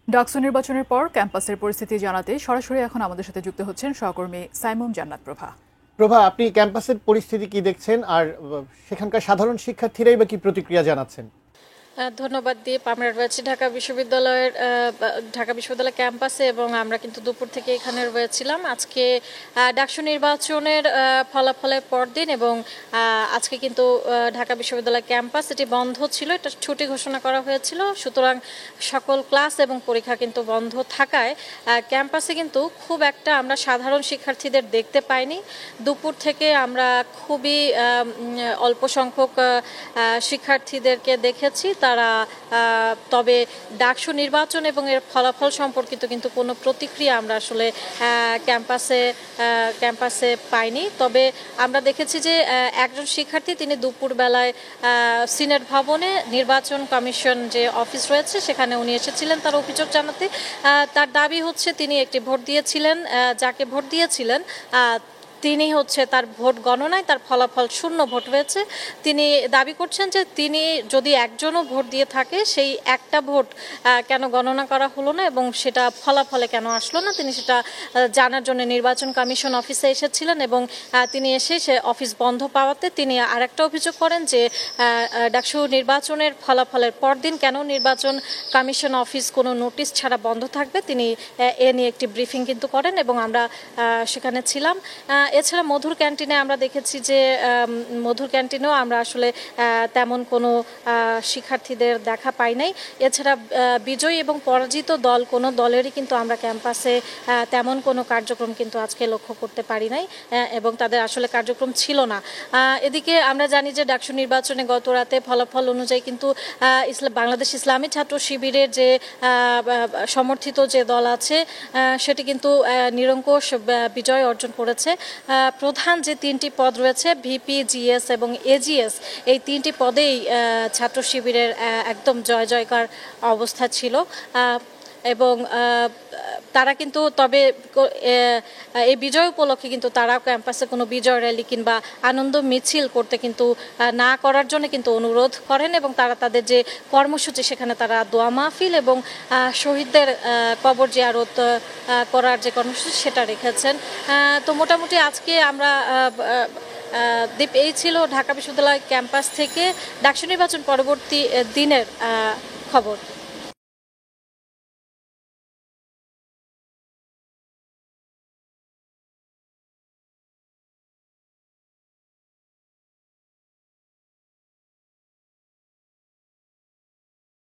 ডাকসু নির্বাচনের পর ক্যাম্পাসের পরিস্থিতি জানাতে সরাসরি এখন আমাদের সাথে যুক্ত হচ্ছেন সহকর্মী সাইমুম জান্নাত প্রভা। প্রভা, আপনি ক্যাম্পাসের পরিস্থিতি কি দেখছেন, আর সেখানকার সাধারণ শিক্ষার্থীরাই বা কি প্রতিক্রিয়া জানাচ্ছেন? ধন্যবাদ দীপ। আমরা রয়েছি ঢাকা বিশ্ববিদ্যালয় ক্যাম্পাসে এবং আমরা কিন্তু দুপুর থেকে এখানে রয়েছিলাম। আজকে ডাকসু নির্বাচনের ফলাফলের পরদিন এবং আজকে কিন্তু ঢাকা বিশ্ববিদ্যালয় ক্যাম্পাস এটি বন্ধ ছিল, এটা ছুটি ঘোষণা করা হয়েছিল। সুতরাং সকল ক্লাস এবং পরীক্ষা কিন্তু বন্ধ থাকায় ক্যাম্পাসে কিন্তু খুব একটা আমরা সাধারণ শিক্ষার্থীদের দেখতে পাইনি। দুপুর থেকে আমরা খুবই অল্প সংখ্যক শিক্ষার্থীদেরকে দেখেছি। তারা তবে ডাকসু নির্বাচন এবং এর ফলাফল সম্পর্কিত কিন্তু কোনো প্রতিক্রিয়া আমরা আসলে ক্যাম্পাসে পাইনি। তবে আমরা দেখেছি যে একজন শিক্ষার্থী তিনি দুপুরবেলায় সিনেট ভবনে নির্বাচন কমিশন যে অফিস রয়েছে সেখানে উনি এসেছিলেন তার অভিযোগ জানাতে। তার দাবি হচ্ছে তিনি একটি ভোট দিয়েছিলেন, যাকে ভোট দিয়েছিলেন তিনি তার ভোট গণনায় তার ফলাফল 0 ভোট হয়েছে। তিনি দাবি করছেন যে তিনি যদি একজনও ভোট দিয়ে থাকে সেই একটা ভোট কেন গণনা করা হলো না এবং সেটা ফলাফলে কেন আসলো না, তিনি সেটা জানার জন্য নির্বাচন কমিশন অফিসে এসেছিলেন এবং তিনি এসে সে অফিস বন্ধ পাওয়াতে তিনি আরেকটা অভিযোগ করেন যে ডাকসু নির্বাচনের ফলাফলের পরদিন কেন নির্বাচন কমিশন অফিস কোনো নোটিশ ছাড়া বন্ধ থাকবে। তিনি এ নিয়ে একটি ব্রিফিং কিন্তু করেন এবং আমরা সেখানে ছিলাম। এছাড়া মধুর ক্যান্টিনে আমরা দেখেছি যে মধুর ক্যান্টিনেও আমরা আসলে তেমন কোনো শিক্ষার্থীদের দেখা পাই নাই। এছাড়া বিজয়ী এবং পরাজিত দল কোনো দলেরই কিন্তু আমরা ক্যাম্পাসে তেমন কোনো কার্যক্রম কিন্তু আজকে লক্ষ্য করতে পারি নাই এবং তাদের আসলে কার্যক্রম ছিল না। এদিকে আমরা জানি যে ডাকসু নির্বাচনে গত রাতে ফলাফল অনুযায়ী কিন্তু বাংলাদেশ ইসলামী ছাত্র শিবিরের যে সমর্থিত যে দল আছে সেটি কিন্তু নিরঙ্কুশ বিজয় অর্জন করেছে। প্রধান যে 3টি পদ রয়েছে ভিপি, জিএস এবং এজিএস, এই 3টি পদেই ছাত্র শিবিরের একদম জয় জয়কার অবস্থা ছিল এবং তারা কিন্তু তবে এই বিজয় উপলক্ষে কিন্তু তারা ক্যাম্পাসে কোনো বিজয় র্যালি কিংবা আনন্দ মিছিল করতে কিন্তু না করার জন্য কিন্তু অনুরোধ করেন এবং তারা তাদের যে কর্মসূচি সেখানে তারা দোয়া মাহফিল এবং শহীদদের কবর জিয়ারত করার যে কর্মসূচি সেটা রেখেছেন। তো মোটামুটি আজকে আমরা দীপ এই ছিল ঢাকা বিশ্ববিদ্যালয় ক্যাম্পাস থেকে ডাকসু নির্বাচন পরবর্তী দিনের খবর।